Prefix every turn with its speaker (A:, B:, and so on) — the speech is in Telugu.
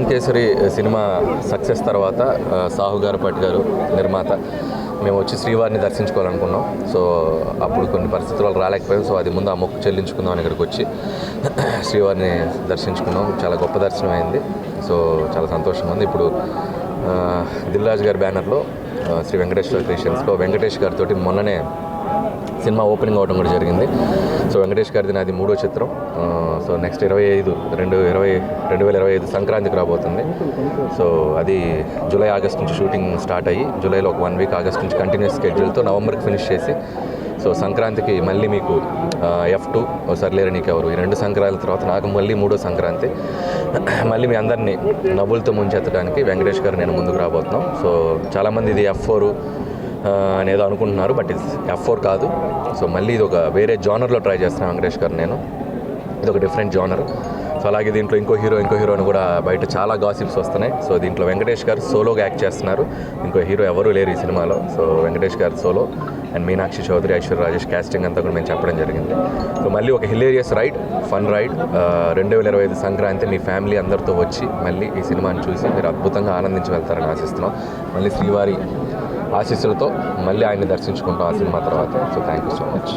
A: లంకేశ్వరి సినిమా సక్సెస్ తర్వాత సాహు గారు పట్ గారు నిర్మాత మేము వచ్చి శ్రీవారిని దర్శించుకోవాలనుకున్నాం. సో అప్పుడు కొన్ని పరిస్థితులు రాలేకపోయాం. సో అది ముందు ఆ మొక్కు చెల్లించుకుందాం అని ఇక్కడికి వచ్చి శ్రీవారిని దర్శించుకున్నాం. చాలా గొప్ప దర్శనం అయింది. సో చాలా సంతోషంగా ఉంది. ఇప్పుడు దిల్ రాజు గారి బ్యానర్లో శ్రీ వెంకటేశ్వర క్రియేషన్స్లో వెంకటేష్ గారితో మొన్ననే సినిమా ఓపెనింగ్ అవ్వడం కూడా జరిగింది. సో వెంకటేష్ గారిది నాది 3వ చిత్రం. సో నెక్స్ట్ 2025 సంక్రాంతికి రాబోతుంది. సో అది జూలై ఆగస్ట్ నుంచి షూటింగ్ స్టార్ట్ అయ్యి జూలైలో ఒక 1 వీక్, ఆగస్ట్ నుంచి కంటిన్యూస్ స్కెడ్యూల్తో నవంబర్కి ఫినిష్ చేసి సో సంక్రాంతికి మళ్ళీ మీకు F2 సర్లేరు నీకెవరు ఈ 2 సంక్రాంతి తర్వాత నాకు మళ్ళీ 3వ సంక్రాంతి మళ్ళీ మీ అందరినీ నవ్వులతో ముంచెత్తడానికి వెంకటేష్ గారు నేను ముందుకు రాబోతున్నాం. సో చాలామంది ఇది F4 అనేదో అనుకుంటున్నారు, బట్ ఇది F4 కాదు. సో మళ్ళీ ఇది ఒక వేరే జానర్లో ట్రై చేస్తున్నాను వెంకటేష్ గారు నేను. ఇది ఒక డిఫరెంట్ జానర్. సో అలాగే దీంట్లో ఇంకో హీరో అని కూడా బయట చాలా గాసిప్స్ వస్తున్నాయి. సో దీంట్లో వెంకటేష్ గారు సోలోగా యాక్ట్ చేస్తున్నారు. ఇంకో హీరో ఎవరూ లేరు ఈ సినిమాలో. So Venkatesh garu solo and Meenakshi Chaudhary, Aishwarya Rajesh casting అంతా కూడా మేము చెప్పడం జరిగింది. సో మళ్ళీ ఒక hilarious ride, fun ride 2025 Sankranti మీ ఫ్యామిలీ అందరితో వచ్చి మళ్ళీ ఈ సినిమాని చూసి మీరు అద్భుతంగా ఆనందించి వెళ్తారని ఆశిస్తున్నాం. మళ్ళీ శ్రీవారి ఆశీస్సులతో మళ్ళీ ఆయన్ని దర్శించుకుంటాం ఆ సినిమా తర్వాత. So thank you so much.